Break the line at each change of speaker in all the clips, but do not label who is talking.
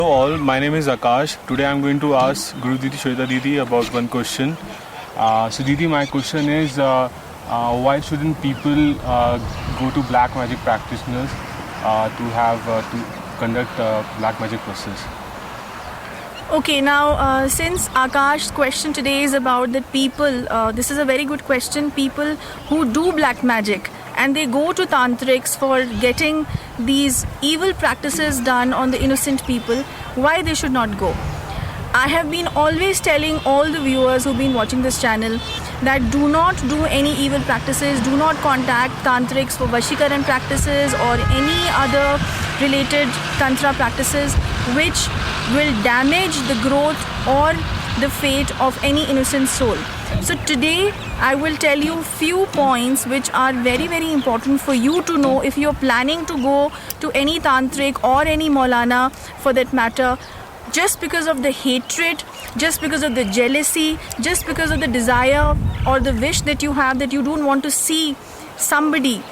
Hello all, my name is Akash. Today I am going to ask Guru Didi Shweta Didi about one question. So Didi, my question is why shouldn't people go to black magic practitioners to conduct black magic process?
Okay, now since Akash's question today is about that people, this is a very good question. People who do black magic and they go to tantrics for getting these evil practices done on the innocent people, why they should not go. I have been always telling all the viewers who've been watching this channel that do not do any evil practices, do not contact tantrics for Vashikaran practices or any other related tantra practices which will damage the growth or the fate of any innocent soul. So today I will tell you few points which are very very important for you to know if you're planning to go to any tantric or any Maulana for that matter, just because of the hatred, just because of the jealousy, just because of the desire or the wish that you have that you don't want to see somebody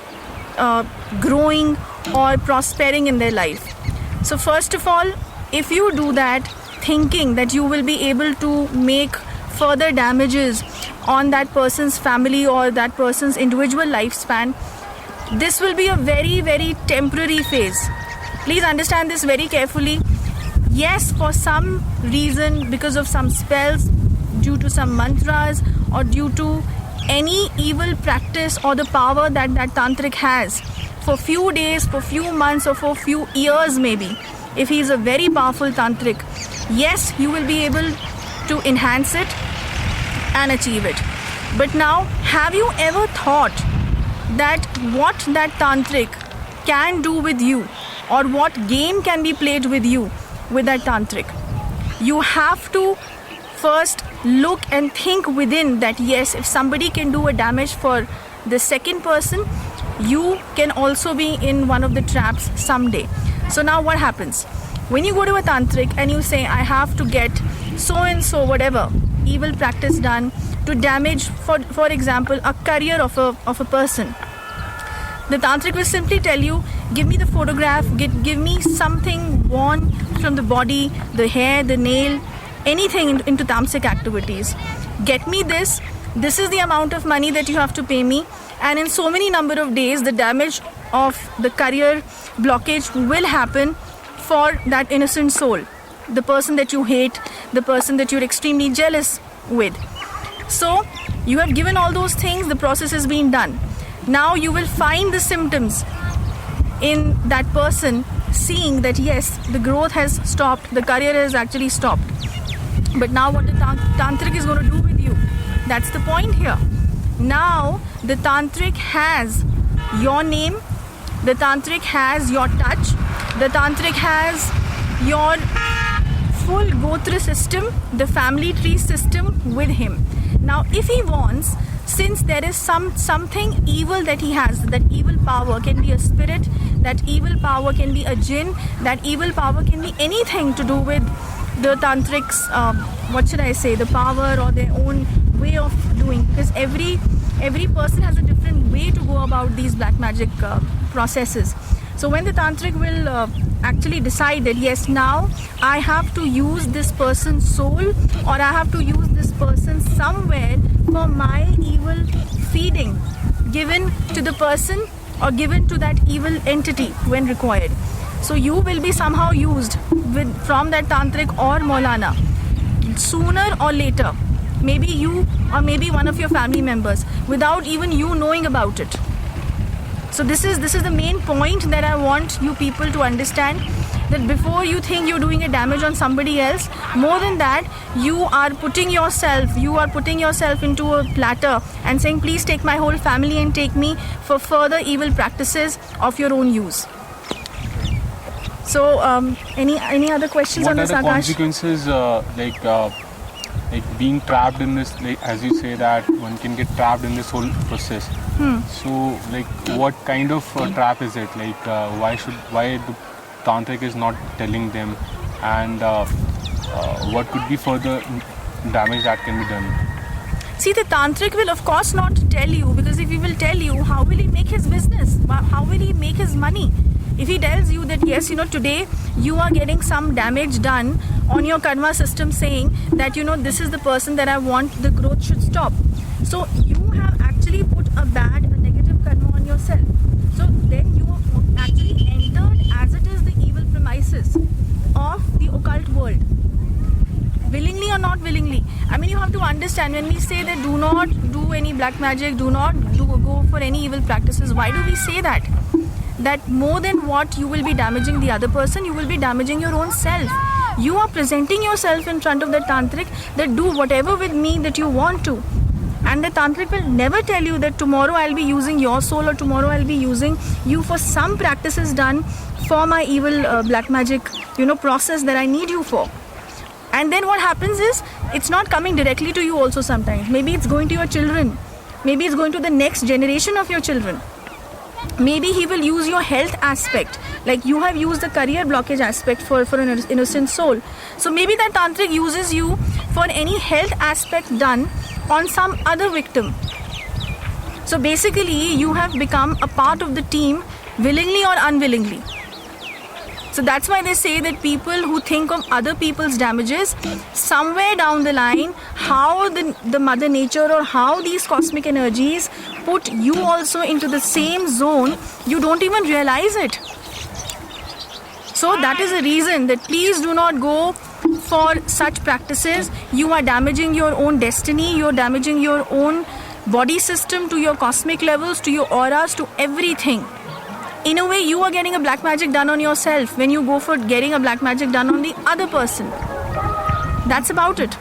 growing or prospering in their life. So first of all, if you do that thinking that you will be able to make further damages on that person's family or that person's individual lifespan, this will be a very very temporary phase. Please understand this very carefully. Yes, for some reason, because of some spells, due to some mantras or due to any evil practice or the power that that tantric has, for few days, for few months or for few years maybe, if he is a very powerful tantric, yes, you will be able to enhance it and achieve it. But now, have you ever thought that what that tantric can do with you or what game can be played with you with that tantric? You have to first look and think within that yes, if somebody can do a damage for the second person, you can also be in one of the traps someday. So now what happens? When you go to a tantric and you say, I have to get so and so whatever evil practice done to damage, for example, a career of a person, the tantric will simply tell you, give me the photograph, give me something worn from the body, the hair, the nail, anything into tamasic activities. Get me this is the amount of money that you have to pay me, and in so many number of days the damage of the career blockage will happen for that innocent soul, the person that you hate, the person that you're extremely jealous with. So you have given all those things, the process is being done. Now you will find the symptoms in that person, seeing that yes, the growth has stopped, the career has actually stopped. But now what the tantric is going to do with you, that's the point here. Now the tantric has your name, the tantric has your touch, the tantric has your full Gotra system, the family tree system with him. Now if he wants, since there is something evil that he has, that evil power can be a spirit, that evil power can be a jinn, that evil power can be anything to do with the tantrics, the power or their own way of doing, because every person has a different way to go about these black magic processes. So when the tantric will actually decide that yes, now I have to use this person's soul or I have to use this person somewhere for my evil feeding given to the person or given to that evil entity when required. So you will be somehow used from that tantric or Maulana sooner or later, maybe you or maybe one of your family members, without even you knowing about it. So this is the main point that I want you people to understand, that before you think you're doing a damage on somebody else, more than that, you are putting yourself into a platter and saying, please take my whole family and take me for further evil practices of your own use. So any other questions on this, Akash?
What are the consequences like being trapped in this, like, as you say that one can get trapped in this whole process? So like what kind of trap is it? Like why the tantric is not telling them, and what could be further damage that can be done?
See, the tantric will of course not tell you, because if he will tell you, how will he make his business? How will he make his money? If he tells you that yes, today you are getting some damage done on your karma system, saying that this is the person that I want, the growth should stop. So you have actually put a negative karma on yourself. So then you have actually entered as it is the evil premises of the occult world. Willingly or not willingly. I mean, you have to understand, when we say that do not do any black magic, do not go for any evil practices, why do we say that? That more than what you will be damaging the other person, you will be damaging your own self. You are presenting yourself in front of the tantric that do whatever with me that you want to. And the tantric will never tell you that tomorrow I'll be using your soul, or tomorrow I'll be using you for some practices done for my evil black magic, process that I need you for. And then what happens is, it's not coming directly to you also sometimes. Maybe it's going to your children. Maybe it's going to the next generation of your children. Maybe he will use your health aspect, like you have used the career blockage aspect for an innocent soul. So maybe that tantric uses you for any health aspect done on some other victim. So basically, you have become a part of the team, willingly or unwillingly. So that's why they say that people who think of other people's damages, somewhere down the line, how the mother nature or how these cosmic energies put you also into the same zone, you don't even realize it. So that is the reason that please do not go for such practices. You are damaging your own destiny, you're damaging your own body system, to your cosmic levels, to your auras, to everything. In a way, you are getting a black magic done on yourself when you go for getting a black magic done on the other person. That's about it.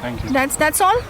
Thank you.
That's all.